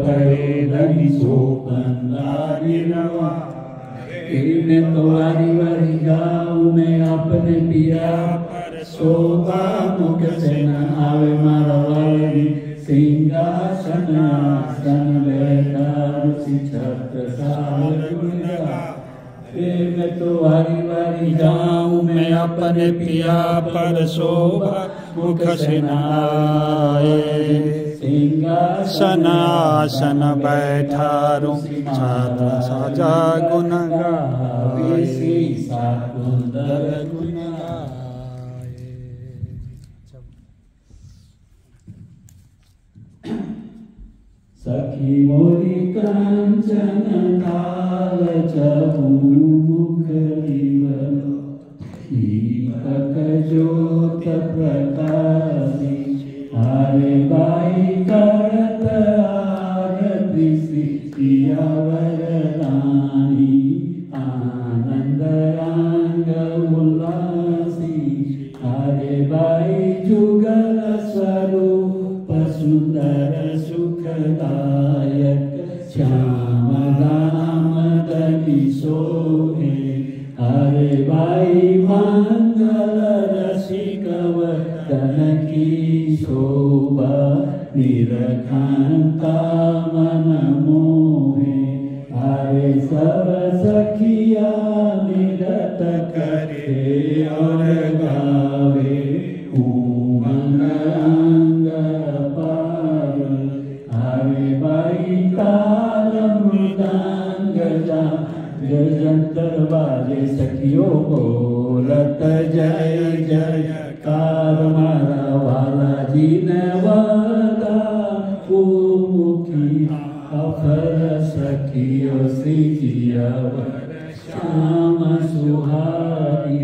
करे लगी सोकंदा निरवा मैं तो वारी वारी गाऊं मैं अपने पिया पर शोभा मुख से न आवे मारा वाली सिंहासन आसन बैठा ऋषि छत्र सार मैं तो वारी वारी गाऊं मैं अपने पिया पर शोभा मुख से न आए सिंहासन आसन बैठा ऋषि छत्र साजा गुण गावे सुंदर गुण सखी मोरी कांचन काल चहुमुख जीवन दीपक ज्योत प्रकाशी हरे बाई करत आरती सिया वरदानी आनंद रंग उल्लासी हरे बाई जुगल स्वरूप सुंदर सुखदायक श्याम राम दली सोहे हरे भाई मंगल रसिक वदन की शोभा निरखांता मन मोहे हरे सब सखिया निरत करे और गावे उमंग पार हरे भाई ताल मृदंग जंतर बाजे सखियों बोलत जय जयकार मारा वाला जी ने वादा मुखी अफर सखियों सिजिया श्याम सुहारी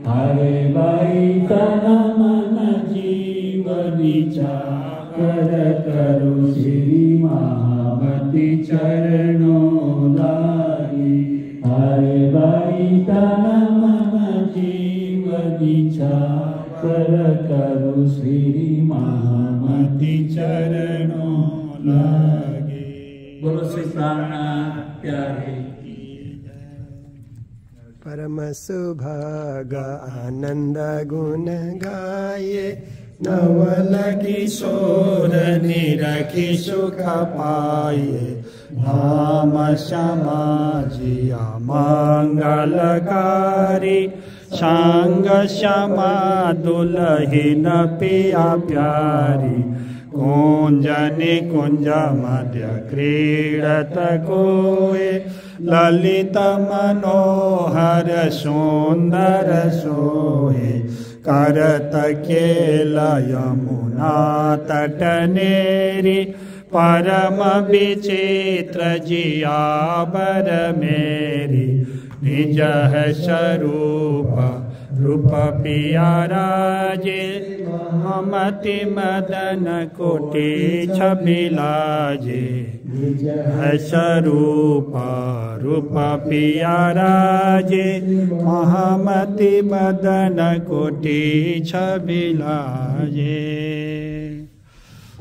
हरे भाई तन मन जीवनी चाकर करु श्री महामती चरणों लाई हरे भाई तन मन जीवनी चाकर करु श्री महामती चरणों लागे। बोलो श्री प्राणनाथ प्यारे परम सुभाग आनंद गुण गाये नवल किशोर निरखी सुख पाये धाम समाजिया मंगलकारी सांग क्षमा दुलहीन पिया प्यारी कुंजनि कुंज मध्य क्रीडत कोए ललित मनोहर सुंदर सोहे करत केल यमुना तटनेरी परम विचित्र जियाबर मेरी निज है स्वरूप रूप पियाराजे ममति मदन कोटि छबिलाजे है स्वरूप रूप पियाराजे महामति मदन कोटि छबिलाजे।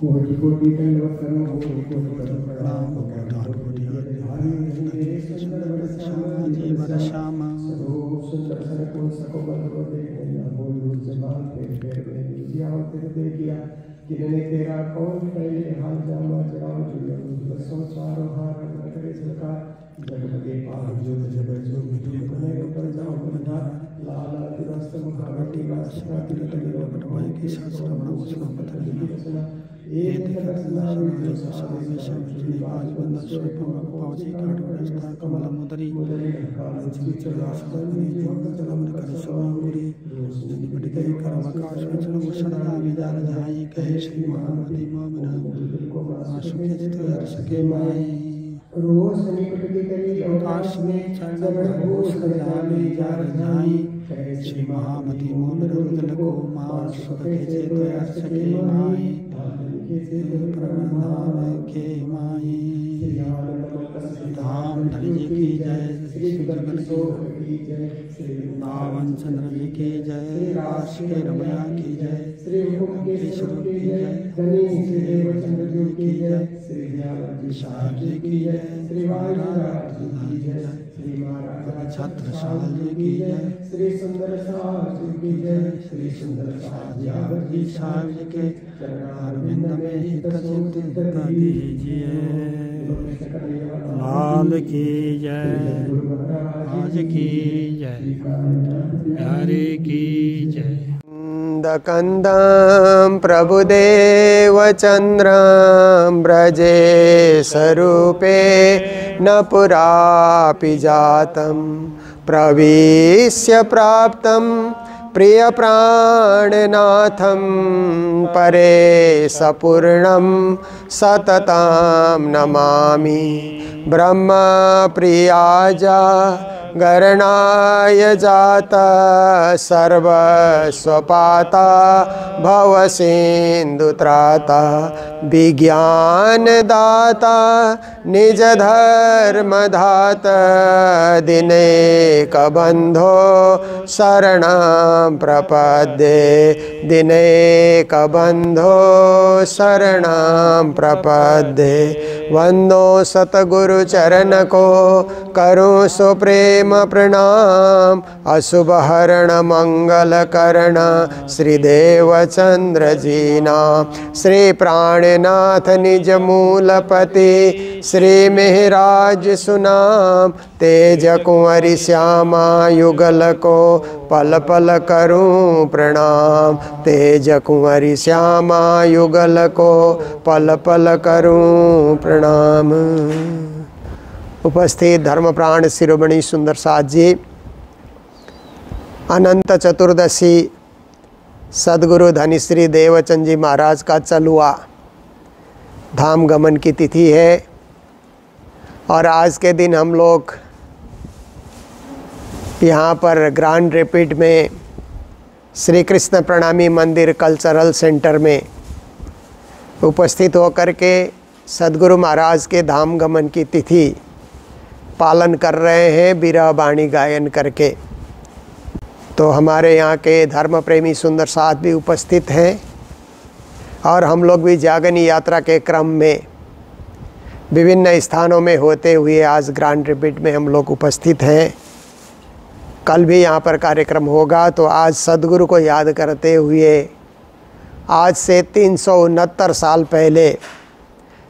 कोटि कोटि श्यामा कितने तेरा कौन पहले हाल जामा चढ़ाओ जुलिया बसों चारों हार न करे सरकार जगमगे पार जो जब जो मिट्टी बने ऊपर जाओ बंधा लाला दुरस्त मुखावटी का सका तिलक लो बटवाई की शास्त्र बना उसका पता नहीं एक दर्शना जो सामे शब्द आज बंदा स्वरूप पावजी काट रस्ता कमल मुदरी काल चिचला सदनी जो चलम कर सोंगुरी जनि बट गई कर आकाश में चलो सदा विदार जाई कहे श्री महामती मोमना आशुके चित हर सके माई रोज निकट के करी आकाश में चरण होश जाने जार जाई कहे श्री महामती मोमना रुदल को मां सुखे चित हर सके माई के प्रणाम के माई धाम धनी जी की जय, श्री सुदर्शन किशोर की जय, श्री वृंदावन चंद्र जी की जय, राष्ट्रीय रमया की जय, श्री मुकेश्वर की जय, धनी श्री देवचंद्र जी की जय, श्री दयाल शाह जी की जय, श्री महाराज जी की जय, श्री महाराज छत्रसाल जी की जय, श्री सुंदर साहब जी की जय, श्री सुंदर साहब जी साहब जी के अरविंद में हित चित दीजिए। लाल की जय, आज की जय, प्यारे की जय। कंदं प्रभुदेवचन्द्रं व्रजे स्वरूपे न पुरापि जातं प्रविश्य प्राप्तं प्रियप्राणनाथं परेशपूर्णं सततं नमामि। ब्रह्मप्रियाजा गरणाय जाता सर्वस्वपाता भवसिन्धुत्राता विज्ञानदाता निजधर्मधाता दिनेकबन्धो शरणं प्रपद्ये दिनेकबन्धो शरणं प्रपद्ये। वन्दो सतगुरुचरण को करूँ सुप्रेम प्रणाम अशुभ हरण मंगल करण श्री देवचंद्र जी नाम। श्री प्राणनाथ निज मूलपति श्री मेहराज सुनाम तेज कुंवरी श्यामा युगल को पल पल करूं प्रणाम तेज कुंवरी श्यामा युगल को पल पल करूं प्रणाम। उपस्थित धर्मप्राण शिरोमणि सुंदर साथ जी, अनंत चतुर्दशी सद्गुरु धनीश्री देवचंद जी महाराज का चलुआ धाम गमन की तिथि है और आज के दिन हम लोग यहाँ पर ग्रांड रैपिड में श्री कृष्ण प्रणामी मंदिर कल्चरल सेंटर में उपस्थित होकर के सद्गुरु महाराज के धाम गमन की तिथि पालन कर रहे हैं बिरह बाणी गायन करके। तो हमारे यहाँ के धर्म प्रेमी सुंदर साथ भी उपस्थित हैं और हम लोग भी जागनी यात्रा के क्रम में विभिन्न स्थानों में होते हुए आज ग्रांड रैपिड में हम लोग उपस्थित हैं। कल भी यहाँ पर कार्यक्रम होगा। तो आज सद्गुरु को याद करते हुए आज से 369 साल पहले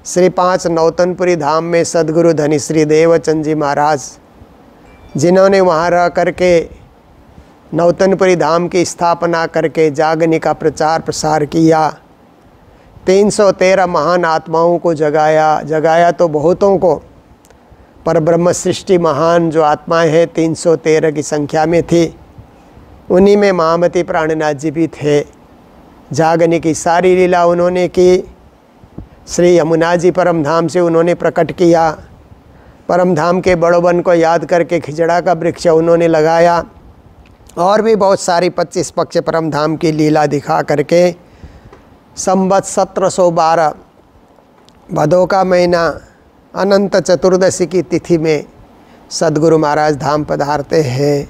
श्री 5 नौतनपुरी धाम में सद्गुरु धनीश्री देवचंद जी महाराज जिन्होंने वहाँ रह करके नौतनपुरी धाम की स्थापना करके जागनी का प्रचार प्रसार किया, 313 महान आत्माओं को जगाया तो बहुतों को, पर ब्रह्म सृष्टि महान जो आत्माएं हैं 313 की संख्या में थी, उन्हीं में महामती प्राणनाथ जी भी थे। जागनी की सारी लीला उन्होंने की। श्री यमुना जी परम धाम से उन्होंने प्रकट किया। परम धाम के बड़ोबन को याद करके खिजड़ा का वृक्ष उन्होंने लगाया और भी बहुत सारी 25 पक्ष परम धाम की लीला दिखा करके संवत 1712 भदों का महीना अनंत चतुर्दशी की तिथि में सद्गुरु महाराज धाम पधारते हैं।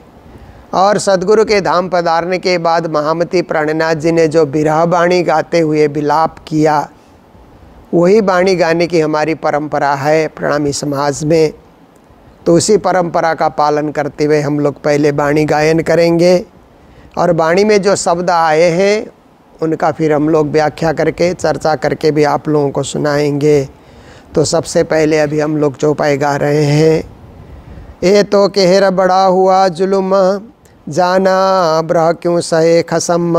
और सद्गुरु के धाम पधारने के बाद महामती प्राणनाथ जी ने जो बिरह बाणी गाते हुए विलाप किया, वही बाणी गाने की हमारी परंपरा है प्रणामी समाज में। तो उसी परंपरा का पालन करते हुए हम लोग पहले बाणी गायन करेंगे और बाणी में जो शब्द आए हैं उनका फिर हम लोग व्याख्या करके चर्चा करके भी आप लोगों को सुनाएंगे। तो सबसे पहले अभी हम लोग चौपाई गा रहे हैं। ए तो कहर बड़ा हुआ जुलुम जाना ब्रह क्यों सहे खसम,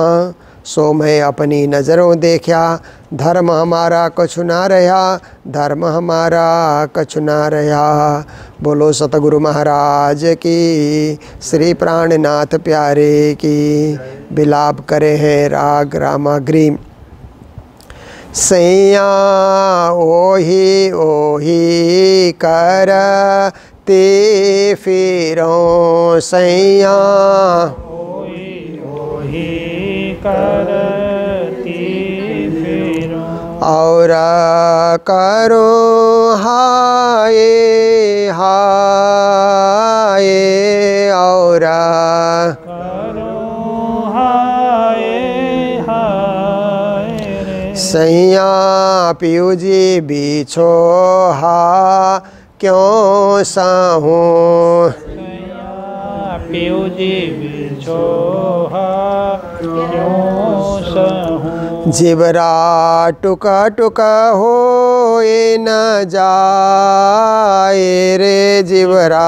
सो मैं अपनी नज़रों देखा धर्म हमारा कछु ना रहा, धर्म हमारा कछु ना रहा। बोलो सतगुरु महाराज की, श्री प्राणनाथ प्यारे की। विलाप करे हैं राग रामाग्री। सैया ओही ओही कर ते फिरों, सैया ओही ओही करती फिरों, और करो हाय हाय सैया पियू जी बिछो हा क्यों सहूँ पियू जी बिछोहा क्यों सहूँ जिबरा टुका टुका होए न जाए रे जिबरा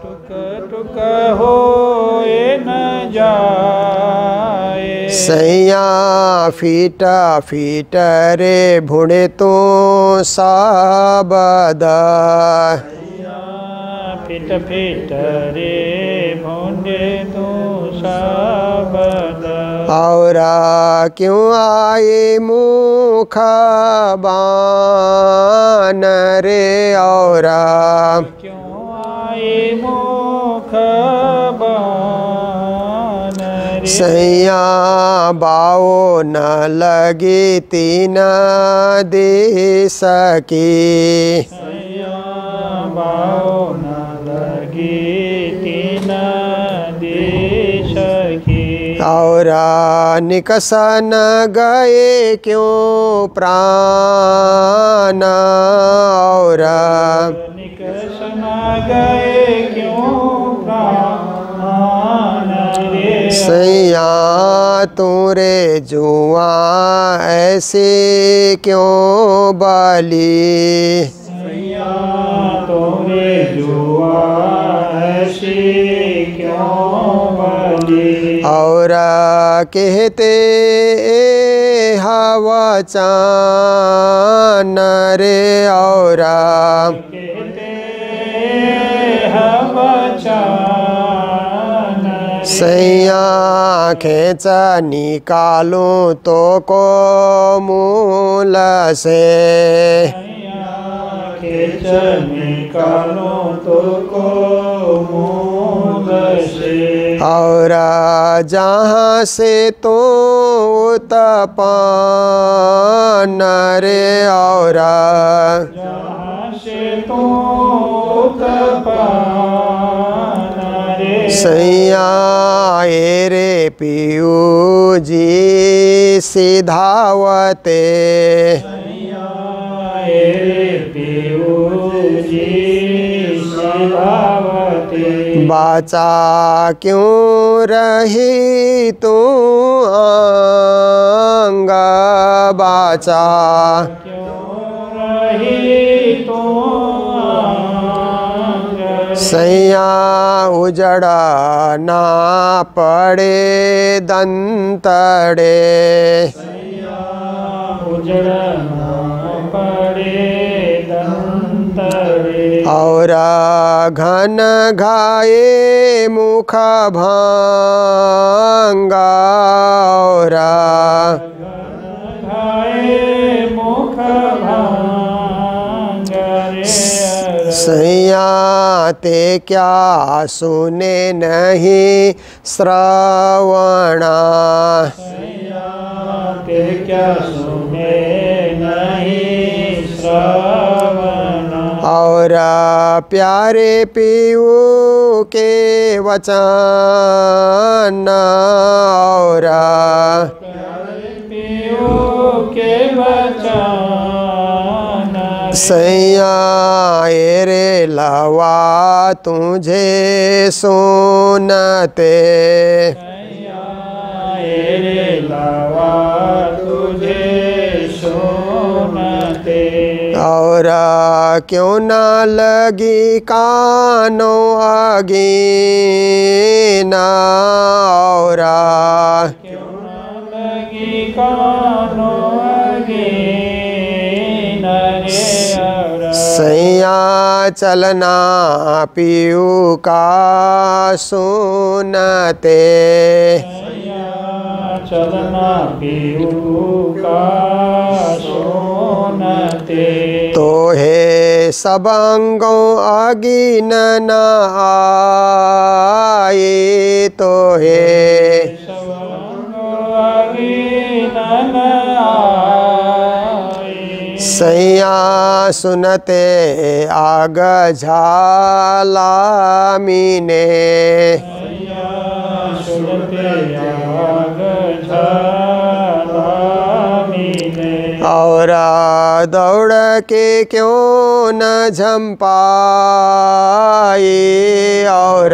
टुक टुक होए न जाए सैया फीटा फीट रे भुणे तो साबद फिट फिट रे भोंडे तू साबद और क्यों आए मुख बान रे और क्यों आए मुख बान रे सैया बाओ न लगी तीन देश की बाओ न लगी तीन देश की और निकसन गए क्यों प्राण और निकसन गए क्यों प्राण रे सैया तूरे जुआ ऐसे क्यों बली तोरे जुआ ऐसी क्यों बली और कहते हवा चान रे और कहते हम चान सैया खेच निकालूं तो को मूल से खेच निकालो तो को मूल से और जहाँ से तो उत्पन्न रे और जहाँ से तो उत्पन्न रे सैया रे पियू जी सिधावते बाचा क्यों रही तू अंग बाचा सैया उजड़ा ना पड़े दंतड़े और घन घाये मुख भांगा और सैया ते क्या सुने नहीं श्रवणा ते क्या सुने नहीं श्रवण और प्यारे पियू के वचन और पियो के वचन सैया रे लवा तुझे सुनते रे लावा तुझे सुनते और क्यों ना लगी कानों आगे ना और क्यों न लगी कानो आगे नरे सैया चलना पियू का सुनते चलना पियू का सोनते तो हे सब अंगों आगिन न आए तो हे सैया सुनते आग झाला मीने और दौड़ के क्यों न झंपाए और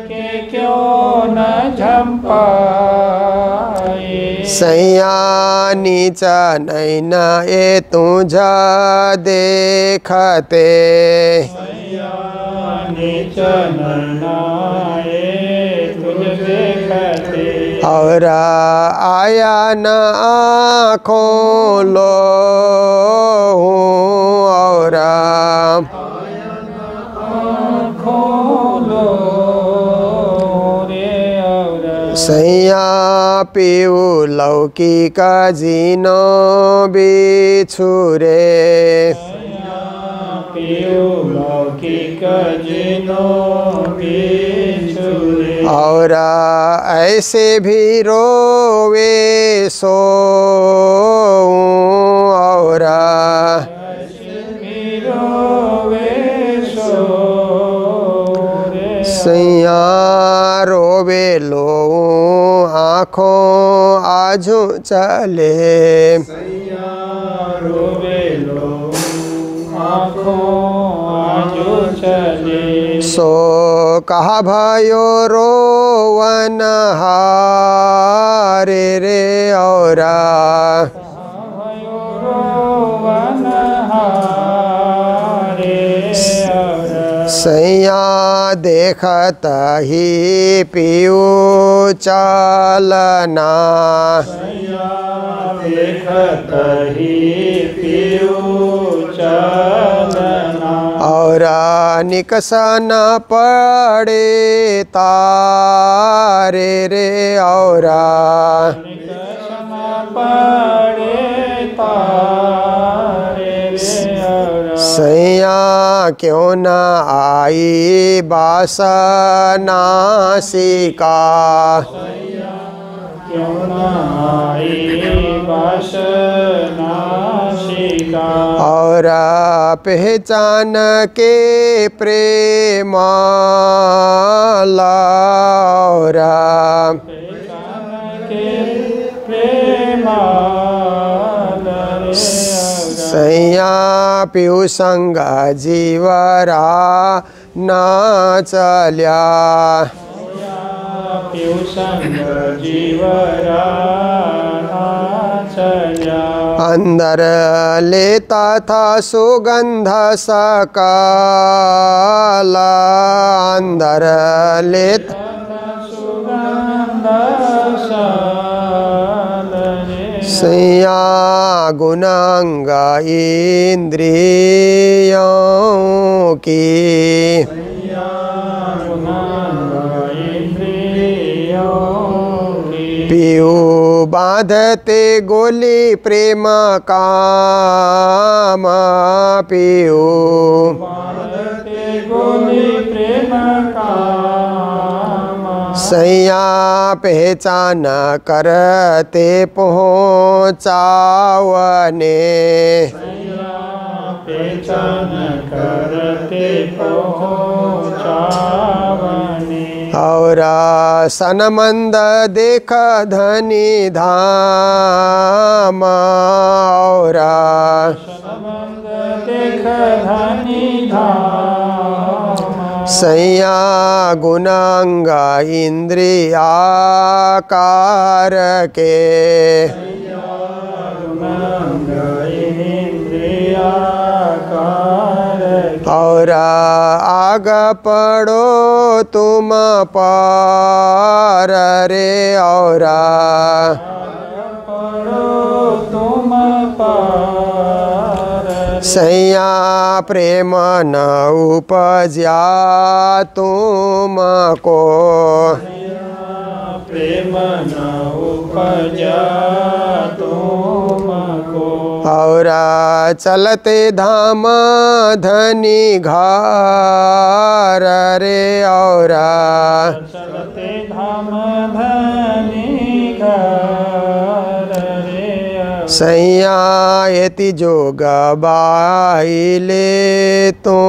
के क्यों न झंपाए सैया नीच नैन ए तुझ देखते नीच नैनाए तुझ देखते और आया न आँखों लो और खोलो रे और सैया पीऊ लौकिक जीनो बिछुरे पियो लौकिक जिनो बिछुरे और ऐसे भी रोवे सो और सैया रोवे लो आँखों आजू चले रोवे लो आँखों आजो चले सो कहा भयो रोवन हारे रे और रोवन हारे और सैया देखत ही पीऊ चलना देखत ही पियो चलना और निकसन पड़े तारे रे और पड़े तारे रे और सैया क्यों न आई बासनासिका क्यों न आई वासनाशिका और पहचान के प्रेम और के प्रेमाल रे सैया पीऊ संग जीवरा न चल्या पियो संग जीवरा चल्या अंदर लेता था सुगंध सकल अंदर लेता सुगंध साल रे सैया गुणांग इंद्रियों की पीऊ बांधते गोली प्रेम काम पीऊ गोली प्रेम काम सैया पहचान करते पहुँचावने पहचान करते पहुँचावने और सनमंद देख धनी धाम और संबंध देख धनी धाम सैया गुणांग इंद्रियाकार के और आग पड़ो तुम पार रे और तुम पार सैया प्रेम न उपजा तुमको प्रेम न उपजा तुमको और चलते धाम धनी घर रे और चलते धाम धनी घर रे सैया यति जोग बाइले तो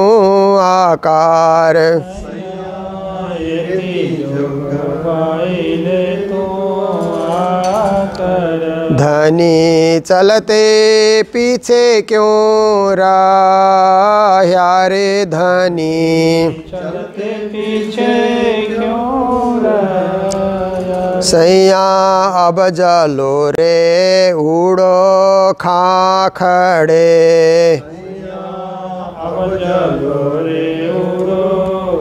आकार धनी चलते पीछे क्यों रहा रे धनी, चलते पीछे क्यों रहा। सैया अब जलो रे उड़ो खाखड़े, अब जलो रे उड़ो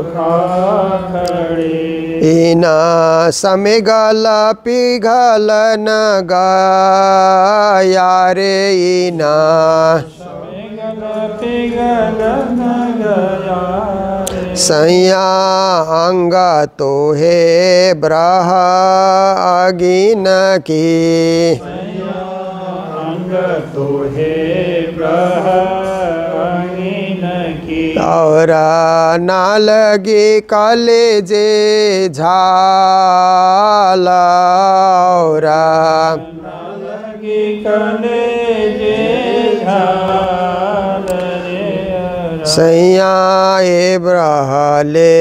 खाखड़े। इना समिगल पिघल न गया रे इना, समिगल पिघल न गया रे। सैया अंग तो है ब्रह अगिन की, अंग तो है ब्रह अगिन की। और ना लगी कलेजे झाल, और लगी कलेजे झाल रे। सैया ए ब्रहले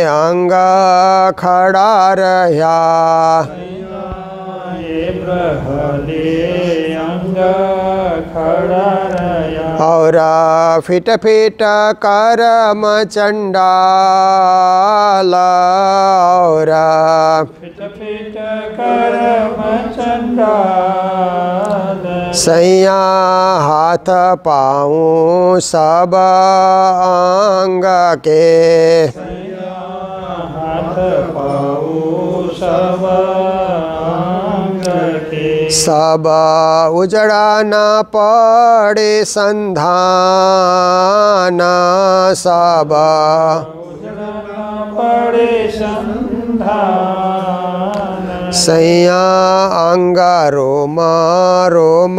अंग खड़ा रहा, ये ब्रहले अंग खड़ा रहा। और फिट फिट करम चंडाल, और फिट फिट करम चंडाल। सैया हाथ पाऊँ सब अंग के, हाथ पाऊ सब अंग के। सब उजड़ा न पड़े संधान, सब पड़े संधान। सैया अंग रोम रोम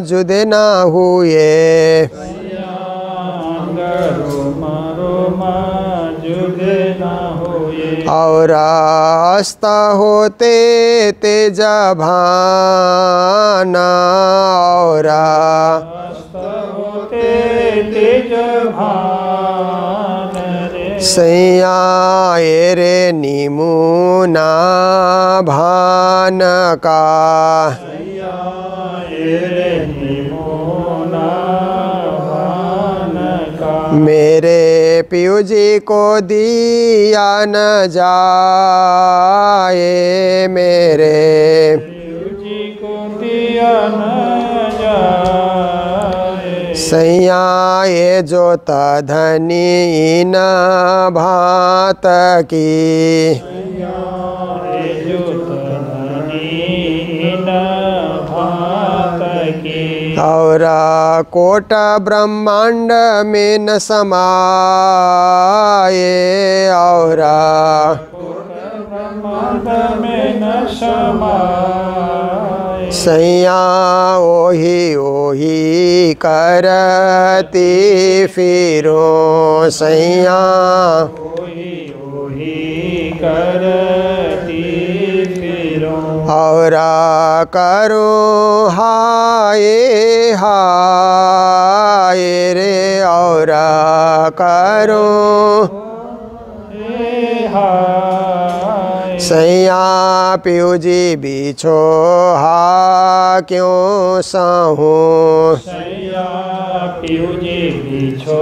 जुदे न हुए, अंग रोम रोम जुदे न हुए। और अस्त होते तेज भान, और अस्त होते तेज भान रे। सैया ए रे निमुना भान का, रे निमोना भान का। मेरे पियू जी को दिया न जाए, मेरे जी को दिया न जाए। सैया ये जो धनी न भात की, जो तनी न भात की। और कोट ब्रह्मांड में न समाये, और ब्रह्मांड में न समाये। सैया ओही ओही करती फिरो, सैया ओही ओही करती फिरो। और करो हाय हाय रे, और करो हाय। सैया पियू जी बिछो हा क्यों सहूँ, सैया पियू जी बिछो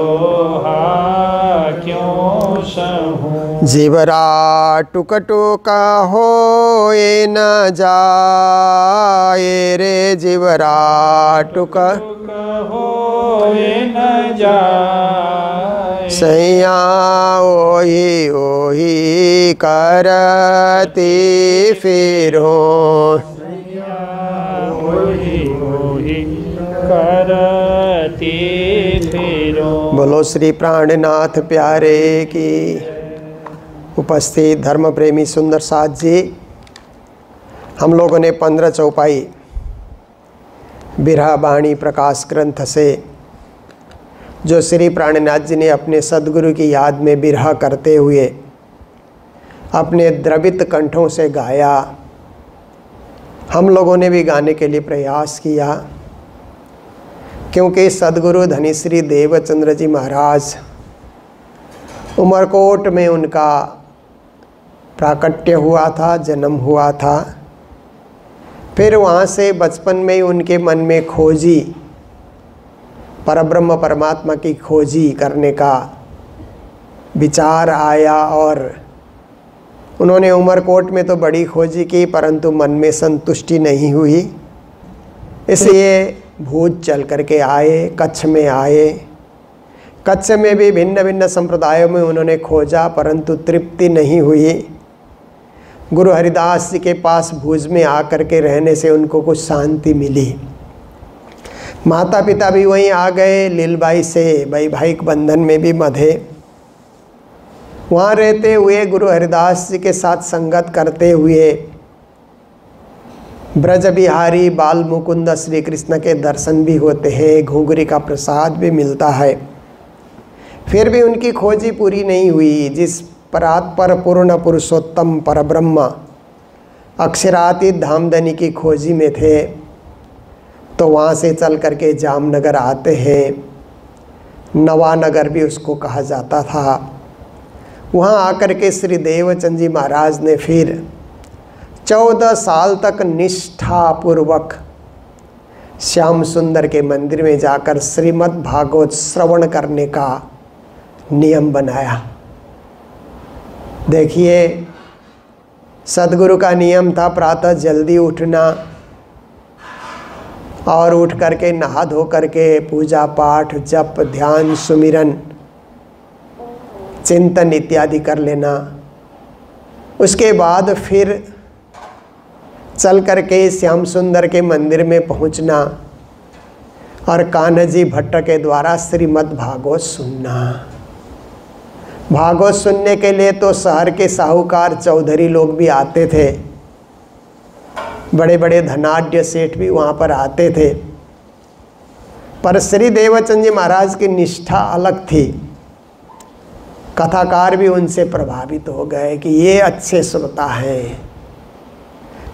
हा क्यों सहूँ। जीवरा टुक टुक होए न जाए रे, जीवरा टुक होए न जाए। सैया ओही ओही करती फिरो, ओही ओही करती फिरो। बोलो श्री प्राणनाथ प्यारे की। उपस्थित धर्म प्रेमी सुंदर साथ जी, हम लोगों ने 15 चौपाई बिरहा वाणी प्रकाश ग्रंथ से जो श्री प्राणनाथ जी ने अपने सदगुरु की याद में बिरहा करते हुए अपने द्रवित कंठों से गाया, हम लोगों ने भी गाने के लिए प्रयास किया, क्योंकि सदगुरु धनी श्री देवचंद्र जी महाराज उमरकोट में उनका प्राकट्य हुआ था, जन्म हुआ था। फिर वहाँ से बचपन में ही उनके मन में खोजी, परब्रह्म परमात्मा की खोजी करने का विचार आया और उन्होंने उमरकोट में तो बड़ी खोजी की, परंतु मन में संतुष्टि नहीं हुई। इसलिए भूज चल करके आए, कच्छ में आए। कच्छ में भी भिन्न भिन्न संप्रदायों में उन्होंने खोजा, परंतु तृप्ति नहीं हुई। गुरु हरिदास जी के पास भूज में आकर के रहने से उनको कुछ शांति मिली। माता पिता भी वहीं आ गए, लीलबाई से वैवाहिक बंधन में भी बंधे। वहाँ रहते हुए गुरु हरिदास जी के साथ संगत करते हुए ब्रज बिहारी बाल मुकुंद श्री कृष्ण के दर्शन भी होते हैं, घुंघरी का प्रसाद भी मिलता है। फिर भी उनकी खोजी पूरी नहीं हुई। जिस परात्पर पूर्ण पुरुषोत्तम परब्रह्म अक्षरातीत धामधनी की खोजी में थे, तो वहाँ से चल करके जामनगर आते हैं। नवानगर भी उसको कहा जाता था। वहाँ आकर के श्री देवचंद जी महाराज ने फिर 14 साल तक निष्ठापूर्वक श्याम सुंदर के मंदिर में जाकर श्रीमद् भागवत श्रवण करने का नियम बनाया। देखिए, सदगुरु का नियम था प्रातः जल्दी उठना और उठ करके नहा धो करके पूजा पाठ जप ध्यान सुमिरन चिंतन इत्यादि कर लेना। उसके बाद फिर चल करके श्याम सुंदर के मंदिर में पहुंचना और कान्हजी भट्ट के द्वारा श्रीमद् भागवत सुनना। भागवत सुनने के लिए तो शहर के साहूकार चौधरी लोग भी आते थे, बड़े बड़े धनाढ्य सेठ भी वहाँ पर आते थे। पर श्री देवचंद जी महाराज की निष्ठा अलग थी। कथाकार भी उनसे प्रभावित हो गए कि ये अच्छे श्रोता हैं,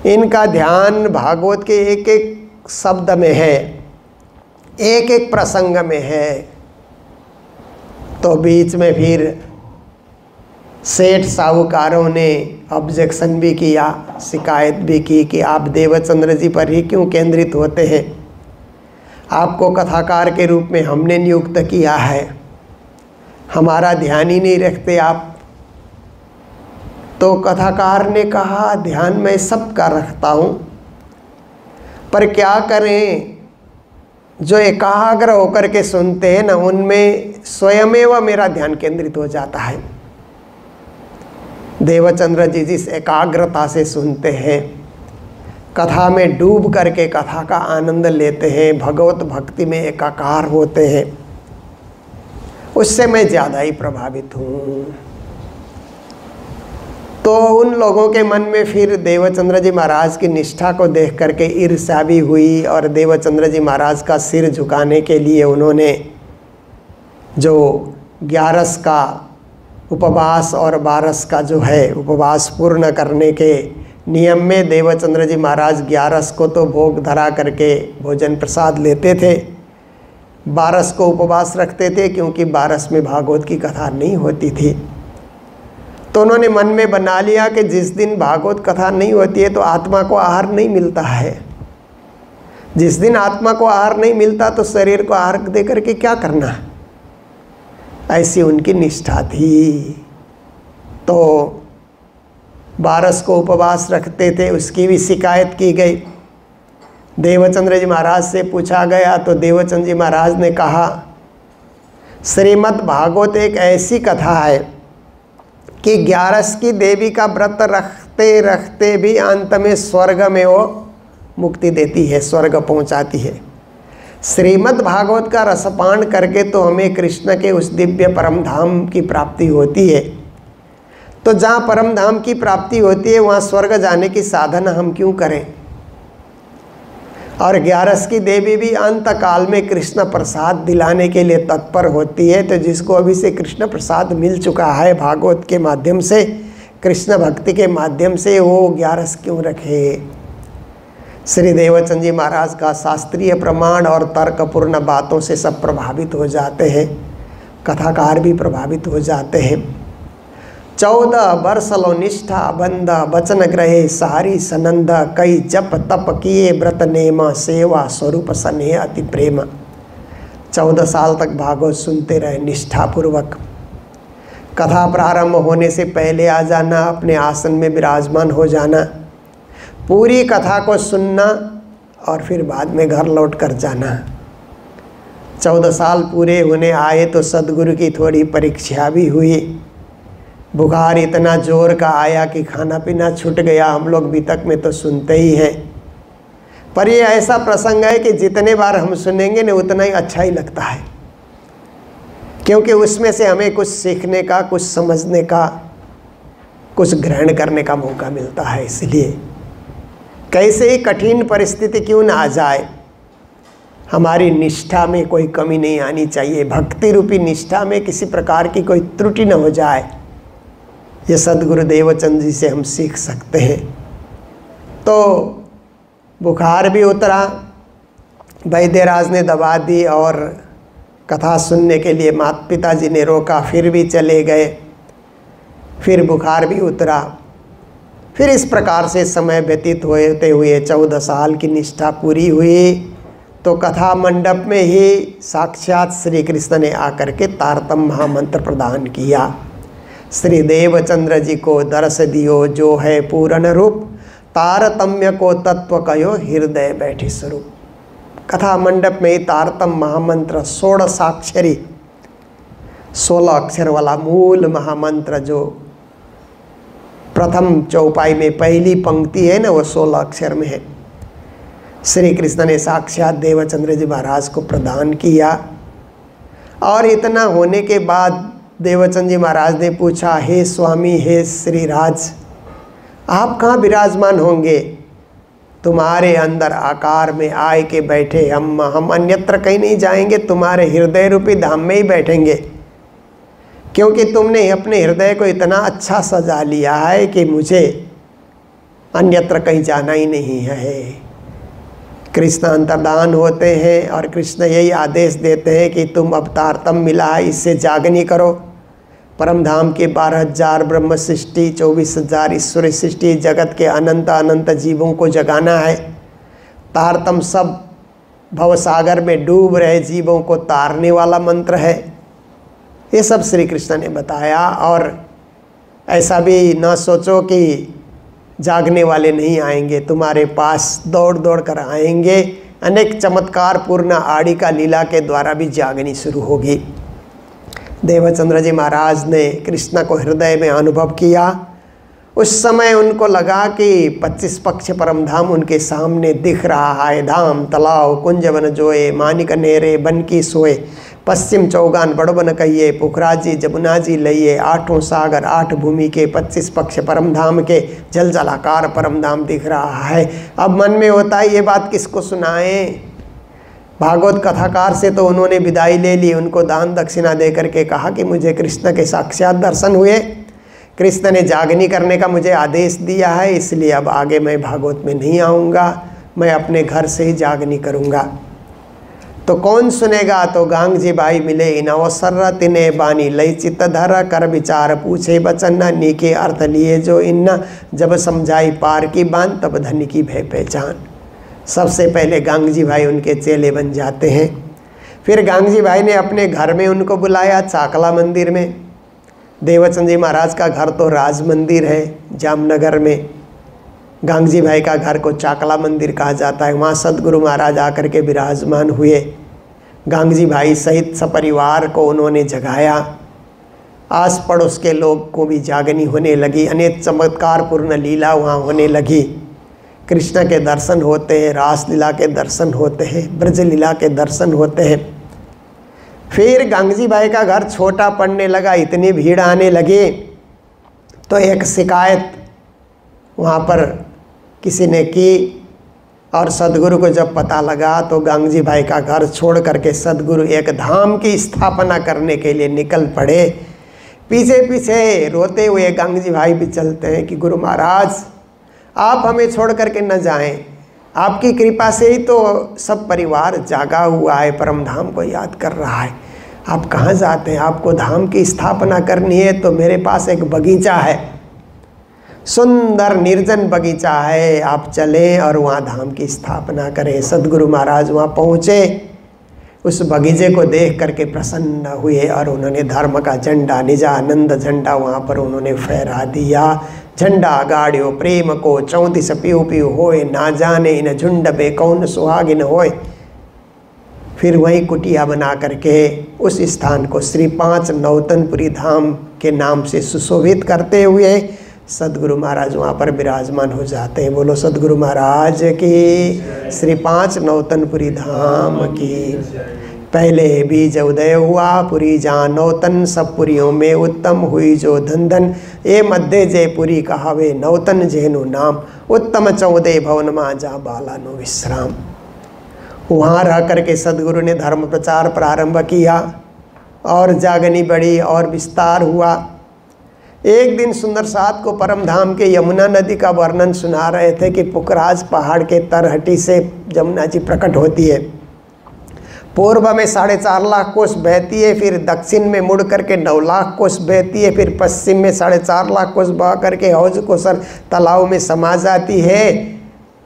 इनका ध्यान भागवत के एक एक शब्द में है, एक एक प्रसंग में है। तो बीच में फिर सेठ साहूकारों ने ऑब्जेक्शन भी किया, शिकायत भी की कि आप देवचंद्र जी पर ही क्यों केंद्रित होते हैं, आपको कथाकार के रूप में हमने नियुक्त किया है, हमारा ध्यान ही नहीं रखते आप। तो कथाकार ने कहा, ध्यान मैं सबका रखता हूँ, पर क्या करें, जो एकाग्र होकर के सुनते हैं ना, उनमें स्वयमेव मेरा ध्यान केंद्रित हो जाता है। देवचंद्र जी जिस एकाग्रता से सुनते हैं, कथा में डूब करके कथा का आनंद लेते हैं, भगवत भक्ति में एकाकार होते हैं, उससे मैं ज़्यादा ही प्रभावित हूँ। तो उन लोगों के मन में फिर देवचंद्र जी महाराज की निष्ठा को देख करके ईर्ष्या भी हुई और देवचंद्र जी महाराज का सिर झुकाने के लिए उन्होंने जो 11 का उपवास और 12 का जो है उपवास पूर्ण करने के नियम में देवचंद्र जी महाराज 11 को तो भोग धरा करके भोजन प्रसाद लेते थे, 12 को उपवास रखते थे, क्योंकि 12 में भागवत की कथा नहीं होती थी। तो उन्होंने मन में बना लिया कि जिस दिन भागवत कथा नहीं होती है तो आत्मा को आहार नहीं मिलता है। जिस दिन आत्मा को आहार नहीं मिलता तो शरीर को आहार दे करके क्या करना। ऐसी उनकी निष्ठा थी। तो 12 को उपवास रखते थे, उसकी भी शिकायत की गई। देवचंद्र जी महाराज से पूछा गया तो देवचंद्र जी महाराज ने कहा, श्रीमद् भागवत एक ऐसी कथा है कि 11 की देवी का व्रत रखते रखते भी अंत में स्वर्ग में वो मुक्ति देती है, स्वर्ग पहुंचाती है। श्रीमद् भागवत का रसपान करके तो हमें कृष्ण के उस दिव्य परम धाम की प्राप्ति होती है। तो जहाँ परम धाम की प्राप्ति होती है वहाँ स्वर्ग जाने की साधना हम क्यों करें। और 11 की देवी भी अंत काल में कृष्ण प्रसाद दिलाने के लिए तत्पर होती है। तो जिसको अभी से कृष्ण प्रसाद मिल चुका है भागवत के माध्यम से, कृष्ण भक्ति के माध्यम से, वो 11 क्यों रखे। श्री देवचंद जी महाराज का शास्त्रीय प्रमाण और तर्कपूर्ण बातों से सब प्रभावित हो जाते हैं, कथाकार भी प्रभावित हो जाते हैं। 14 वर्ष लो निष्ठा बंध बचन ग्रहे सारी सनंद कई जप तप किए व्रत नेम सेवा स्वरूप स्नेह अति प्रेम। 14 साल तक भागवत सुनते रहे निष्ठापूर्वक। कथा प्रारंभ होने से पहले आ जाना, अपने आसन में विराजमान हो जाना, पूरी कथा को सुनना और फिर बाद में घर लौट कर जाना। 14 साल पूरे होने आए तो सदगुरु की थोड़ी परीक्षा भी हुई। बुखार इतना जोर का आया कि खाना पीना छूट गया। हम लोग वितक में तो सुनते ही हैं, पर ये ऐसा प्रसंग है कि जितने बार हम सुनेंगे ना उतना ही अच्छा ही लगता है, क्योंकि उसमें से हमें कुछ सीखने का, कुछ समझने का, कुछ ग्रहण करने का मौका मिलता है। इसलिए कैसे ही कठिन परिस्थिति क्यों ना आ जाए, हमारी निष्ठा में कोई कमी नहीं आनी चाहिए। भक्ति रूपी निष्ठा में किसी प्रकार की कोई त्रुटि न हो जाए, ये सदगुरु देवचंद जी से हम सीख सकते हैं। तो बुखार भी उतरा, वैद्यराज ने दवा दी और कथा सुनने के लिए माता पिताजी ने रोका, फिर भी चले गए। फिर बुखार भी उतरा। फिर इस प्रकार से समय व्यतीत होते हुए 14 साल की निष्ठा पूरी हुई। तो कथा मंडप में ही साक्षात श्री कृष्ण ने आकर के तारतम्य महामंत्र प्रदान किया। श्री देवचंद्र जी को दर्श दियो जो है पूर्ण रूप, तारतम्य को तत्व कयो हृदय बैठे स्वरूप। कथा मंडप में ही तारतम्य महामंत्र 16 अक्षरी 16 अक्षर वाला मूल महामंत्र, जो प्रथम चौपाई में पहली पंक्ति है ना, वो 16 अक्षर में है। श्री कृष्ण ने साक्षात देवचंद्र जी महाराज को प्रदान किया। और इतना होने के बाद देवचंद जी महाराज ने पूछा, हे स्वामी, हे श्री राज, आप कहाँ विराजमान होंगे? तुम्हारे अंदर आकार में आए के बैठे हम अन्यत्र कहीं नहीं जाएंगे, तुम्हारे हृदय रूपी धाम में ही बैठेंगे, क्योंकि तुमने अपने हृदय को इतना अच्छा सजा लिया है कि मुझे अन्यत्र कहीं जाना ही नहीं है। कृष्ण अंतर्धान होते हैं और कृष्ण यही आदेश देते हैं कि तुम अब तारतम्य मिला है, इससे जागनी करो। परम धाम के 12,000 ब्रह्म सृष्टि, 24,000 ईश्वरी सृष्टि, जगत के अनंत अनंत जीवों को जगाना है। तारतम्य सब भवसागर में डूब रहे जीवों को तारने वाला मंत्र है। ये सब श्री कृष्ण ने बताया। और ऐसा भी न सोचो कि जागने वाले नहीं आएंगे, तुम्हारे पास दौड़ दौड़ कर आएंगे। अनेक चमत्कार पूर्ण आड़ी का लीला के द्वारा भी जागनी शुरू होगी। देवचंद्र जी महाराज ने कृष्ण को हृदय में अनुभव किया। उस समय उनको लगा कि 25 पक्ष परम धाम उनके सामने दिख रहा है। धाम तालाव कुंज वन जोए, मानिक नेरे बन की सोए, पश्चिम चौगान बड़बन कहिए, पोखरा जी जमुना जी लइए, 8 सागर 8 भूमि के 25 पक्ष परम धाम के जल जलाकार परम धाम दिख रहा है। अब मन में होता है ये बात किसको सुनाएं? भागवत कथाकार से तो उन्होंने विदाई ले ली, उनको दान दक्षिणा दे करके कहा कि मुझे कृष्ण के साक्षात दर्शन हुए, कृष्ण ने जागनी करने का मुझे आदेश दिया है, इसलिए अब आगे मैं भागवत में नहीं आऊँगा, मैं अपने घर से ही जागनी करूँगा। तो कौन सुनेगा? तो गांग जी भाई मिले, इन अवसर तिने बानी लई चित्त धर कर विचार पूछे बचन नीके अर्थ लिए जो इन्ना, जब समझाई पार की बान तब धन की भय पहचान। सबसे पहले गांग जी भाई उनके चेले बन जाते हैं। फिर गांग जी भाई ने अपने घर में उनको बुलाया, चाकला मंदिर में। देवचंद जी महाराज का घर तो राज मंदिर है जामनगर में, गांग जी भाई का घर को चाकला मंदिर कहा जाता है। वहाँ सदगुरु महाराज आकर के विराजमान हुए। गांग जी भाई सहित सपरिवार को उन्होंने जगाया। आस पड़ोस के लोग को भी जागनी होने लगी। अनेक चमत्कार पूर्ण लीला वहाँ होने लगी। कृष्ण के दर्शन होते हैं, रास लीला के दर्शन होते हैं, ब्रज लीला के दर्शन होते हैं। फिर गांग जी भाई का घर छोटा पड़ने लगा, इतनी भीड़ आने लगी। तो एक शिकायत वहाँ पर किसी ने की और सदगुरु को जब पता लगा तो गांग जी भाई का घर छोड़ करके सदगुरु एक धाम की स्थापना करने के लिए निकल पड़े। पीछे पीछे रोते हुए गांग जी भाई भी चलते हैं कि गुरु महाराज आप हमें छोड़ करके न जाएं, आपकी कृपा से ही तो सब परिवार जागा हुआ है, परम धाम को याद कर रहा है। आप कहाँ जाते हैं? आपको धाम की स्थापना करनी है तो मेरे पास एक बगीचा है, सुंदर निर्जन बगीचा है, आप चलें और वहाँ धाम की स्थापना करें। सदगुरु महाराज वहाँ पहुँचे, उस बगीचे को देख करके प्रसन्न हुए और उन्होंने धर्म का झंडा, निजानंद झंडा वहाँ पर उन्होंने फहरा दिया। झंडा गाड़ियो प्रेम को 34 पियो पियो होए, ना जाने इन झुंड में कौन सुहागिन होए। फिर वही कुटिया बना करके उस स्थान को श्री 5 नौतनपुरी धाम के नाम से सुशोभित करते हुए सदगुरु महाराज वहाँ पर विराजमान हो जाते हैं। बोलो सदगुरु महाराज की, श्री 5 नौतनपुरी धाम की। पहले बीज उदय हुआ पुरी जहाँ नौतन, सब पुरियों में उत्तम हुई जो धन धन। ए मध्य जयपुरी कहावे नौतन जेनु नाम, उत्तम 14 भवन मा जा बालानु विश्राम। वहाँ रह करके सदगुरु ने धर्म प्रचार प्रारंभ किया और जागनी बढ़ी और विस्तार हुआ। एक दिन सुंदर साथ को परम धाम के यमुना नदी का वर्णन सुना रहे थे कि पुखराज पहाड़ के तरहटी से यमुना जी प्रकट होती है। पूर्व में 4.5 लाख कोस बहती है, फिर दक्षिण में मुड़ करके 9 लाख कोस बहती है, फिर पश्चिम में 4.5 लाख कोस बह करके हौज कोसर तालाब में समा जाती है।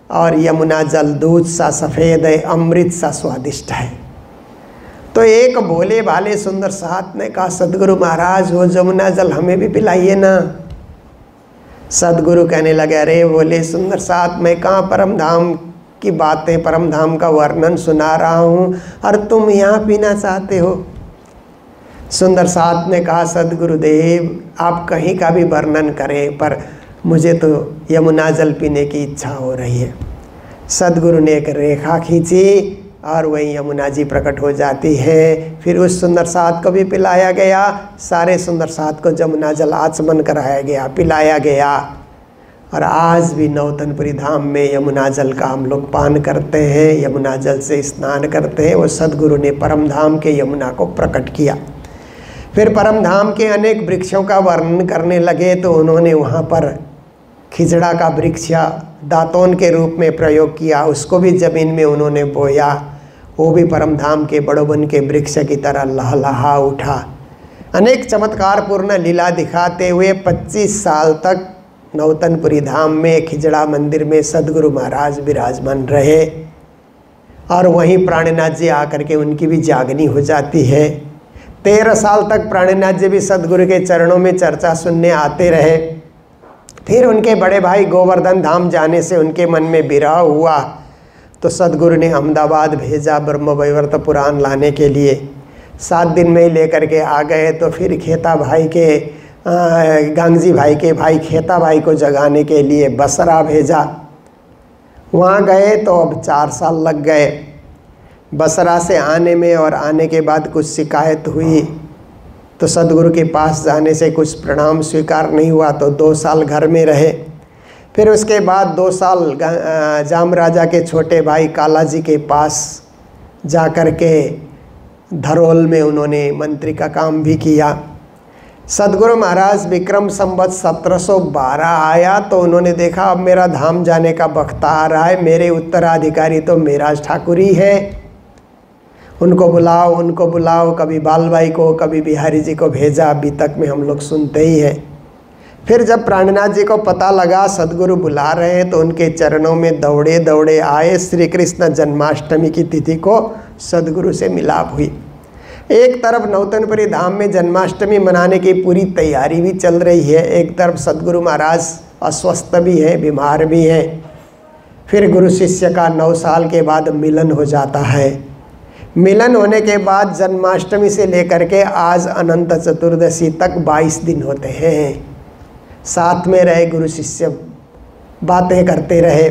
और यमुना जल दूध सा सफ़ेद है, अमृत सा स्वादिष्ट है। तो एक भोले भाले सुंदर साथ ने कहा सदगुरु महाराज वो यमुना जल हमें भी पिलाइए ना। सदगुरु कहने लगे अरे बोले सुंदर साथ, मैं कहाँ परम धाम की बातें, परम धाम का वर्णन सुना रहा हूँ और तुम यहाँ पीना चाहते हो। सुंदर साथ ने कहा सदगुरुदेव आप कहीं का भी वर्णन करें पर मुझे तो यमुना जल पीने की इच्छा हो रही है। सदगुरु ने एक रेखा खींची और वही यमुना जी प्रकट हो जाती है। फिर उस सुंदर साथ को भी पिलाया गया, सारे सुंदर साथ को यमुना जल आचमन कराया गया, पिलाया गया। और आज भी नौतनपुरी धाम में यमुना जल का हम लोग पान करते हैं, यमुना जल से स्नान करते हैं। वो सदगुरु ने परम धाम के यमुना को प्रकट किया। फिर परम धाम के अनेक वृक्षों का वर्णन करने लगे तो उन्होंने वहाँ पर खिजड़ा का वृक्ष दातोन के रूप में प्रयोग किया, उसको भी ज़मीन में उन्होंने बोया। वो भी परम धाम के बड़ोबन के वृक्ष की तरह लहलहा उठा। अनेक चमत्कारपूर्ण लीला दिखाते हुए 25 साल तक नौतनपुरी धाम में खिजड़ा मंदिर में सदगुरु महाराज विराजमान रहे। और वहीं प्राणनाथ जी आकर के उनकी भी जागनी हो जाती है। 13 साल तक प्राणनाथ जी भी सदगुरु के चरणों में चर्चा सुनने आते रहे। फिर उनके बड़े भाई गोवर्धन धाम जाने से उनके मन में विरह हुआ तो सदगुरु ने अहमदाबाद भेजा ब्रह्मवैवर्त पुराण लाने के लिए। 7 दिन में ही लेकर के आ गए। तो फिर खेता भाई के गांगजी भाई के भाई खेता भाई को जगाने के लिए बसरा भेजा। वहाँ गए तो अब 4 साल लग गए बसरा से आने में। और आने के बाद कुछ शिकायत हुई तो सदगुरु के पास जाने से कुछ प्रणाम स्वीकार नहीं हुआ तो 2 साल घर में रहे। फिर उसके बाद 2 साल जाम राजा के छोटे भाई काला जी के पास जा कर के धरोल में उन्होंने मंत्री का काम भी किया। सदगुरु महाराज विक्रम संवत 1712 आया तो उन्होंने देखा अब मेरा धाम जाने का वक्त आ रहा है, मेरे उत्तराधिकारी तो मेराज ठाकुर ही है, उनको बुलाओ उनको बुलाओ। कभी बालबाई को कभी बिहारी जी को भेजा, अभी तक में हम लोग सुनते ही हैं। फिर जब प्राणनाथ जी को पता लगा सदगुरु बुला रहे हैं तो उनके चरणों में दौड़े दौड़े आए। श्री कृष्ण जन्माष्टमी की तिथि को सदगुरु से मिलाप हुई। एक तरफ नौतनपुरी धाम में जन्माष्टमी मनाने की पूरी तैयारी भी चल रही है, एक तरफ सदगुरु महाराज अस्वस्थ भी हैं, बीमार भी हैं। फिर गुरु शिष्य का 9 साल के बाद मिलन हो जाता है। मिलन होने के बाद जन्माष्टमी से लेकर के आज अनंत चतुर्दशी तक 22 दिन होते हैं। साथ में रहे गुरु शिष्य, बातें करते रहे,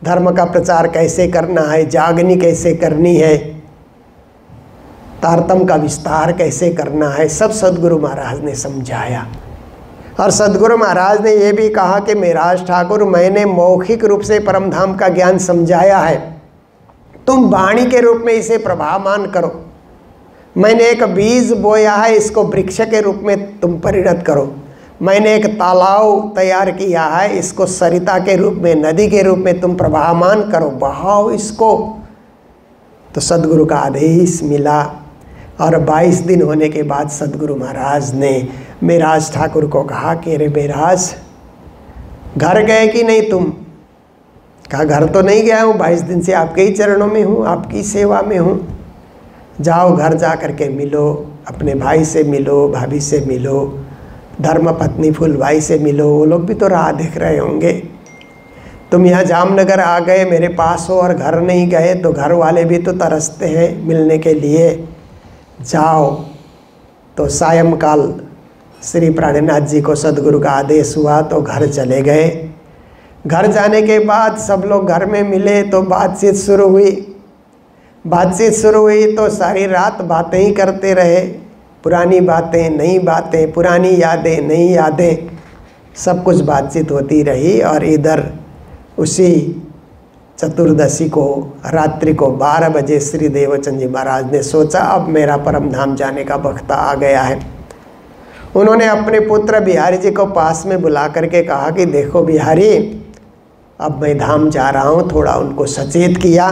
धर्म का प्रचार कैसे करना है, जागनी कैसे करनी है, तारतम का विस्तार कैसे करना है, सब सदगुरु महाराज ने समझाया। और सदगुरु महाराज ने ये भी कहा कि मेराज ठाकुर मैंने मौखिक रूप से परमधाम का ज्ञान समझाया है, तुम वाणी के रूप में इसे प्रभावमान करो। मैंने एक बीज बोया है, इसको वृक्ष के रूप में तुम परिणत करो। मैंने एक तालाब तैयार किया है, इसको सरिता के रूप में, नदी के रूप में तुम प्रवाहमान करो, बहाओ इसको। तो सदगुरु का आदेश मिला और 22 दिन होने के बाद सदगुरु महाराज ने मेराज ठाकुर को कहा कि अरे मेराज, घर गए कि नहीं तुम? कहा घर तो नहीं गया हूँ, 22 दिन से आपके ही चरणों में हूँ, आपकी सेवा में हूँ। जाओ घर जा कर के मिलो, अपने भाई से मिलो, भाभी से मिलो, धर्म पत्नी फूलबाई से मिलो, वो लोग भी तो राह देख रहे होंगे। तुम यहाँ जामनगर आ गए, मेरे पास हो और घर नहीं गए तो घर वाले भी तो तरसते हैं मिलने के लिए। जाओ। तो सायंकाल श्री प्राणनाथ जी को सदगुरु का आदेश हुआ तो घर चले गए। घर जाने के बाद सब लोग घर में मिले तो बातचीत शुरू हुई। बातचीत शुरू हुई तो सारी रात बातें ही करते रहे, पुरानी बातें, नई बातें, पुरानी यादें, नई यादें, सब कुछ बातचीत होती रही। और इधर उसी चतुर्दशी को रात्रि को 12 बजे श्री देवचंद जी महाराज ने सोचा अब मेरा परम धाम जाने का वक्त आ गया है। उन्होंने अपने पुत्र बिहारी जी को पास में बुला करके कहा कि देखो बिहारी, अब मैं धाम जा रहा हूँ। थोड़ा उनको सचेत किया।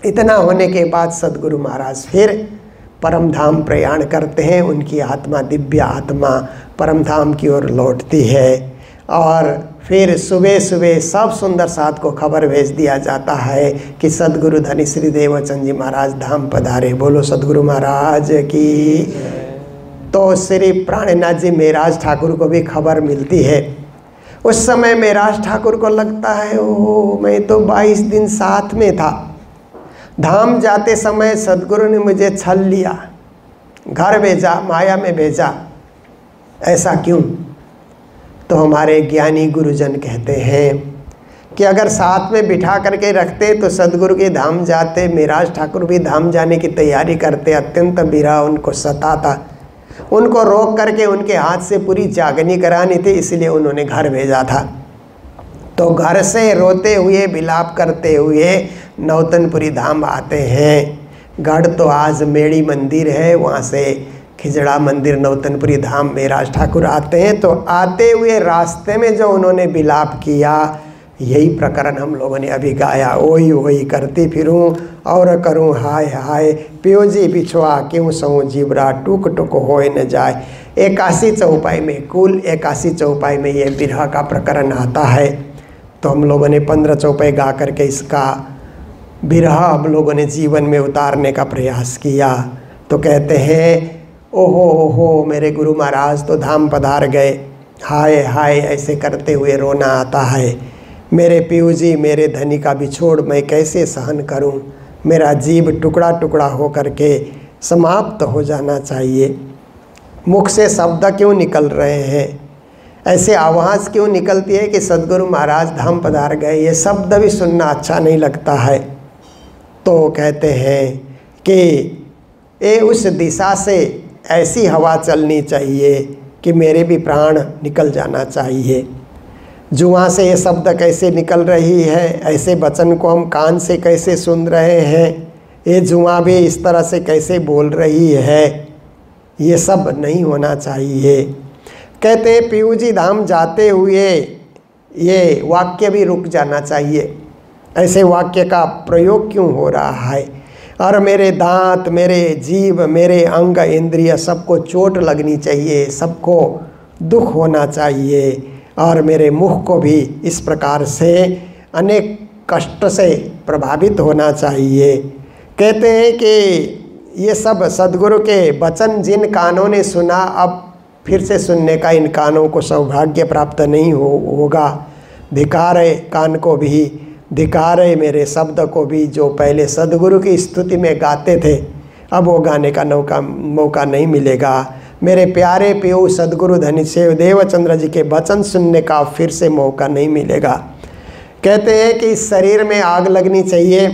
इतना होने के बाद सदगुरु महाराज फिर परम धाम प्रयाण करते हैं। उनकी आत्मा, दिव्य आत्मा परम धाम की ओर लौटती है। और फिर सुबह सुबह सब सुंदर साथ को खबर भेज दिया जाता है कि सदगुरु धनी श्री देवचंद जी महाराज धाम पधारे। बोलो सदगुरु महाराज की। तो श्री प्राणनाथ जी मेराज ठाकुर को भी खबर मिलती है। उस समय मेराज ठाकुर को लगता है ओह, मैं तो 22 दिन साथ में था। धाम जाते समय सदगुरु ने मुझे छल लिया, घर भेजा, माया में भेजा। ऐसा क्यों? तो हमारे ज्ञानी गुरुजन कहते हैं कि अगर साथ में बिठा करके रखते तो सदगुरु के धाम जाते। मेराज ठाकुर भी धाम जाने की तैयारी करते। अत्यंत विरह उनको सताता। उनको रोक करके उनके हाथ से पूरी जागनी करानी थी, इसलिए उन्होंने घर भेजा था। तो घर से रोते हुए, विलाप करते हुए नौतनपुरी धाम आते हैं। गढ़ तो आज मेड़ी मंदिर है, वहाँ से खिजड़ा मंदिर, नौतनपुरी धाम मेराज ठाकुर आते हैं। तो आते हुए रास्ते में जो उन्होंने विलाप किया, यही प्रकरण हम लोगों ने अभी गाया। ओही ओही करती फिरूं और करूं हाय हाय, प्योजी बिछवा क्यों सो जीवरा, टुक टुक होए न जाए। 81 चौपाई में, कुल 81 चौपाई में ये बिरह का प्रकरण आता है। तो हम लोगों ने 15 चौपाई गा करके इसका बिरह हम लोगों ने जीवन में उतारने का प्रयास किया। तो कहते हैं ओहो ओहो मेरे गुरु महाराज तो धाम पधार गए, हाय हाय ऐसे करते हुए रोना आता है। मेरे पियूजी, मेरे धनी का बिछोड़ मैं कैसे सहन करूं? मेरा जीव टुकड़ा टुकड़ा हो करके समाप्त हो जाना चाहिए। मुख से शब्द क्यों निकल रहे हैं? ऐसे आवाज़ क्यों निकलती है कि सदगुरु महाराज धाम पधार गए? ये शब्द भी सुनना अच्छा नहीं लगता है। तो कहते हैं कि ये उस दिशा से ऐसी हवा चलनी चाहिए कि मेरे भी प्राण निकल जाना चाहिए। जुआ से ये शब्द कैसे निकल रही है, ऐसे वचन को हम कान से कैसे सुन रहे हैं, ये जुआ भी इस तरह से कैसे बोल रही है, ये सब नहीं होना चाहिए। कहते हैं पीयूजी धाम जाते हुए ये वाक्य भी रुक जाना चाहिए। ऐसे वाक्य का प्रयोग क्यों हो रहा है? और मेरे दांत, मेरे जीव, मेरे अंग इंद्रिय सबको चोट लगनी चाहिए, सबको दुख होना चाहिए। और मेरे मुख को भी इस प्रकार से अनेक कष्ट से प्रभावित होना चाहिए। कहते हैं कि ये सब सद्गुरु के वचन जिन कानों ने सुना, अब फिर से सुनने का इन कानों को सौभाग्य प्राप्त नहीं होगा। धिकार है कान को भी, धिकार है मेरे शब्द को भी, जो पहले सद्गुरु की स्तुति में गाते थे अब वो गाने का मौका नहीं मिलेगा। मेरे प्यारे पियो सद्गुरु धनी से देवचंद्र जी के वचन सुनने का फिर से मौका नहीं मिलेगा। कहते हैं कि इस शरीर में आग लगनी चाहिए,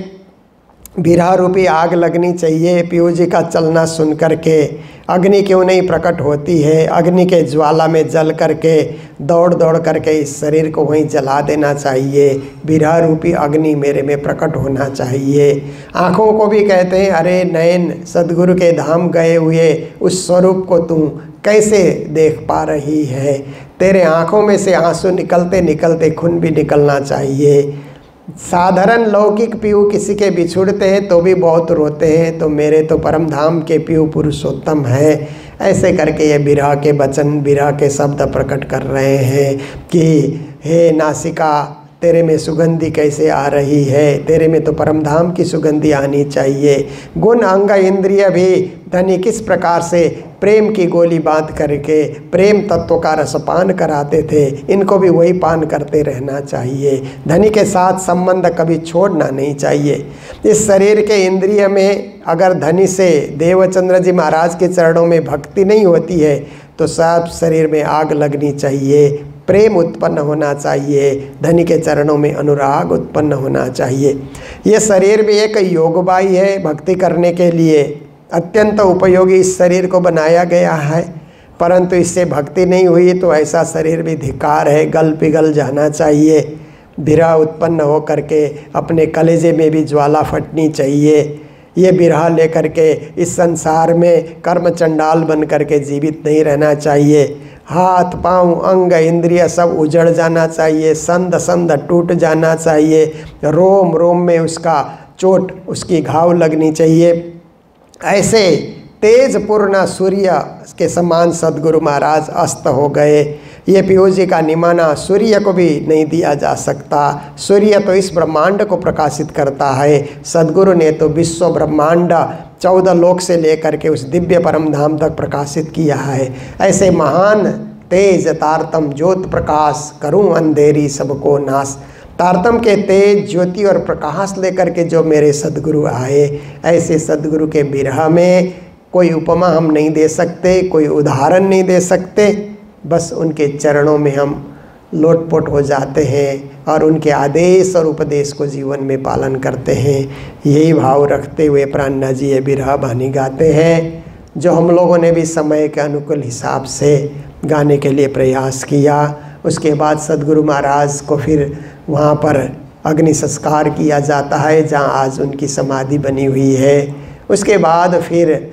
बिरहा रूपी आग लगनी चाहिए। पियो जी का चलना सुन करके अग्नि क्यों नहीं प्रकट होती है? अग्नि के ज्वाला में जल करके दौड़ दौड़ करके इस शरीर को वहीं जला देना चाहिए। बिरहा रूपी अग्नि मेरे में प्रकट होना चाहिए। आँखों को भी कहते हैं अरे नयन, सद्गुरु के धाम गए हुए उस स्वरूप को तू कैसे देख पा रही है? तेरे आँखों में से आंसू निकलते निकलते खून भी निकलना चाहिए। साधारण लौकिक पीयू किसी के बिछुड़ते हैं तो भी बहुत रोते हैं, तो मेरे तो परम धाम के पीयू पुरुषोत्तम है। ऐसे करके ये बिरहा के वचन, बिरहा के शब्द प्रकट कर रहे हैं कि हे नासिका, तेरे में सुगंधी कैसे आ रही है, तेरे में तो परम धाम की सुगंधी आनी चाहिए। गुण अंग इंद्रिय भी धनी किस प्रकार से प्रेम की गोली बांध करके प्रेम तत्व का रसपान कराते थे, इनको भी वही पान करते रहना चाहिए। धनी के साथ संबंध कभी छोड़ना नहीं चाहिए। इस शरीर के इंद्रिय में अगर धनी से देवचंद्र जी महाराज के चरणों में भक्ति नहीं होती है तो सब शरीर में आग लगनी चाहिए, प्रेम उत्पन्न होना चाहिए, धनी के चरणों में अनुराग उत्पन्न होना चाहिए। ये शरीर भी एक योगबाई है, भक्ति करने के लिए अत्यंत उपयोगी इस शरीर को बनाया गया है, परंतु इससे भक्ति नहीं हुई तो ऐसा शरीर भी धिक्कार है, गल पिघल जाना चाहिए। बिरहा उत्पन्न हो करके अपने कलेजे में भी ज्वाला फटनी चाहिए। ये बिरहा लेकर के इस संसार में कर्म चंडाल बन करके जीवित नहीं रहना चाहिए। हाथ पांव अंग इंद्रिय सब उजड़ जाना चाहिए, संध संध टूट जाना चाहिए, रोम रोम में उसका चोट, उसकी घाव लगनी चाहिए। ऐसे तेज पूर्ण सूर्य के समान सद्गुरु महाराज अस्त हो गए। ये पीयू जी का निमाना सूर्य को भी नहीं दिया जा सकता। सूर्य तो इस ब्रह्मांड को प्रकाशित करता है, सद्गुरु ने तो विश्व ब्रह्मांड 14 लोक से लेकर के उस दिव्य परम धाम तक प्रकाशित किया है। ऐसे महान तेज तारतम ज्योत प्रकाश करूं अंधेरी सबको नाश। तारतम के तेज ज्योति और प्रकाश लेकर के जो मेरे सद्गुरु आए, ऐसे सद्गुरु के बिरहा में कोई उपमा हम नहीं दे सकते, कोई उदाहरण नहीं दे सकते। बस उनके चरणों में हम लोटपोट हो जाते हैं और उनके आदेश और उपदेश को जीवन में पालन करते हैं। यही भाव रखते हुए प्राणनाथ जी ये बिरहा बानी गाते हैं, जो हम लोगों ने भी समय के अनुकूल हिसाब से गाने के लिए प्रयास किया। उसके बाद सद्गुरु महाराज को फिर वहाँ पर अग्नि संस्कार किया जाता है, जहाँ आज उनकी समाधि बनी हुई है। उसके बाद फिर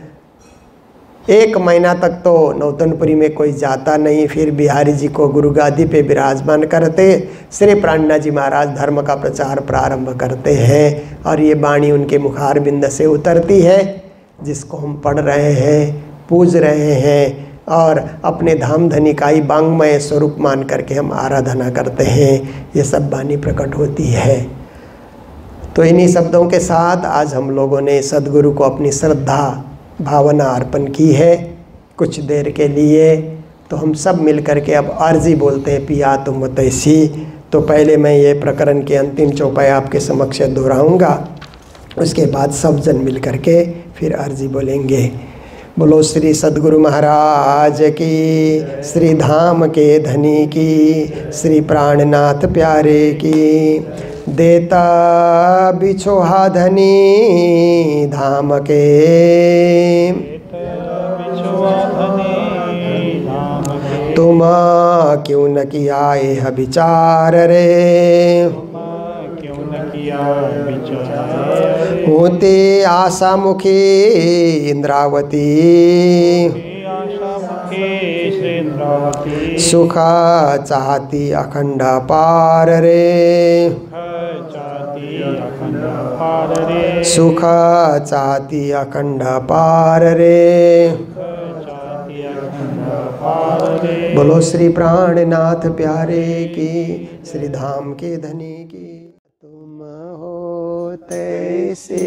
1 महीना तक तो नौतनपुरी में कोई जाता नहीं, फिर बिहारी जी को गुरु गादी पे विराजमान करते श्री प्राणनाथ जी महाराज धर्म का प्रचार प्रारंभ करते हैं और ये वाणी उनके मुखार बिंद से उतरती है, जिसको हम पढ़ रहे हैं, पूज रहे हैं और अपने धाम धनिकाई बांगमय स्वरूप मान करके हम आराधना करते हैं। ये सब वाणी प्रकट होती है। तो इन्हीं शब्दों के साथ आज हम लोगों ने सद्गुरु को अपनी श्रद्धा भावना अर्पण की है कुछ देर के लिए। तो हम सब मिल करके अब अर्जी बोलते हैं, पिया तुम तैसी। तो पहले मैं ये प्रकरण के अंतिम चौपाई आपके समक्ष दोहराऊंगा, उसके बाद सब जन मिल करके फिर अर्जी बोलेंगे। बोलो श्री सद्गुरु महाराज की, श्री धाम के धनी की, श्री प्राणनाथ प्यारे की। देता बिछोहा धनी धाम के, तुम क्यों न किया यह विचार रे, होते आशा मुखी इंद्रावती, सुख चाहती अखंड पार रे, सुख चाहती अखंड पार रे। बोलो श्री प्राणनाथ प्यारे की, श्री धाम के धनी की। तुम हो तैसे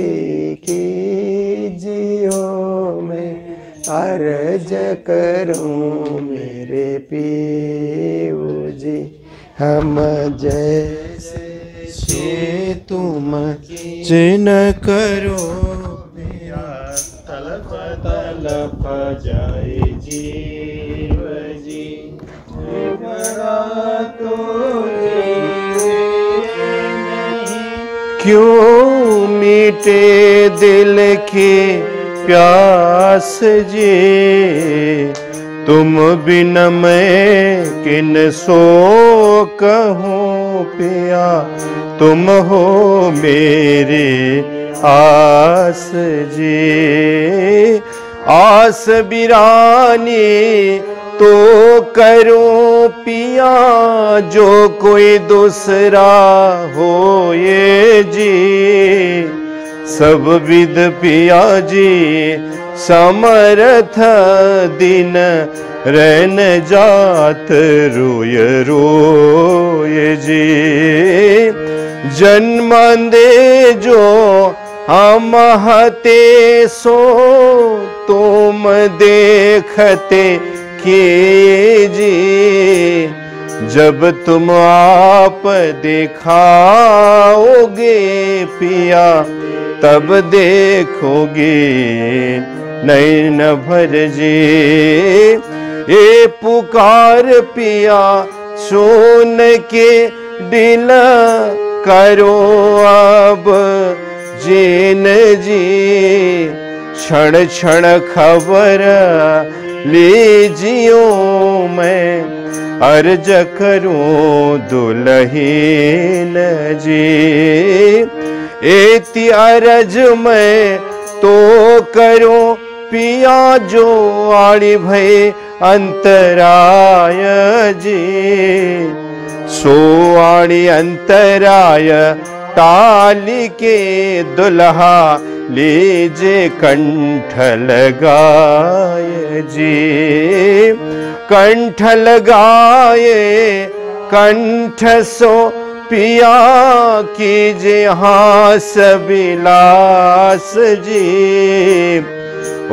की जियो में अर्ज करूं मेरे पीऊ जी, हम जैसे तुम चिन करो मेरा तलप तलप जाए जीव जी, बड़ा तो क्यों मीटे दिल की प्यास जी, तुम बिन मैं किन सो कहूँ पिया, तुम हो मेरे आस जी। आस बिरानी तो करो पिया जो कोई दूसरा हो ये जी, सब विद पिया जी समर्थ दिन रहन जात रोय रोय जी। जन्म दे जो हम हते सो तुम देखते के जी, जब तुम आप दिखाओगे पिया तब देखोगे नैन भर जी। ये पुकार पिया सुन के दिल करो अब जीन जी, क्षण क्षण खबर लीजियो मैं अर्ज करूं दुल्हीन जी। एति अर्ज मैं तो करो पिया जो आड़ी भय अंतराय जी, सो आड़ी अंतराय टाली के दुल्हा लीजे कंठ लगाए जी। कंठ लगाए कंठ सो पिया कीजे हास विलास जी।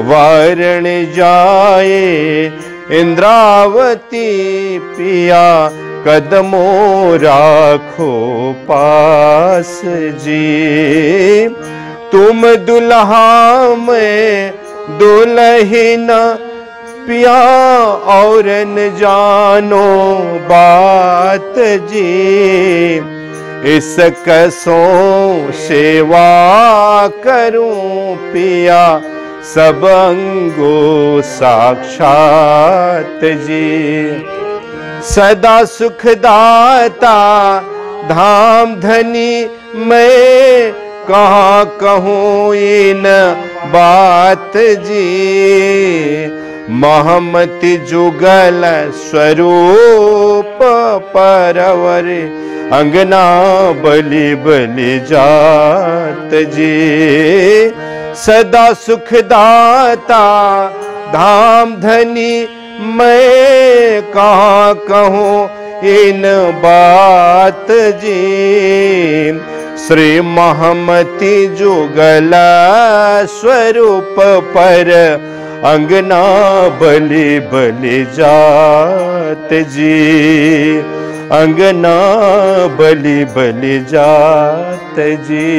वारण जाए इंद्रावती पिया कदमों राखो पास जी। तुम दुल्हा में दुल्हीन पिया और न जानो बात जी। इस कसों सेवा करूं पिया सब अंगो साक्षात जी। सदा सुखदाता धाम धनी मैं कहाँ कहूँ इन बात जी। महमति जुगल स्वरूप परवर अंगना बलि बलि जात जी। सदा सुखदाता धाम धनी मैं कहाँ कहूँ इन बात जी। श्री महमति जुगल स्वरूप पर अंगना बलि बलि जात जी। अंगना बलि बलि जात जी।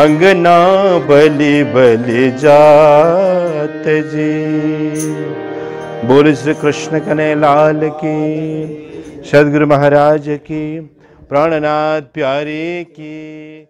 अंगना बलि बलि जात जी। बोल श्री कृष्ण कन्हैया लाल की, सद्गुरु महाराज की, प्राणनाथ प्यारे की।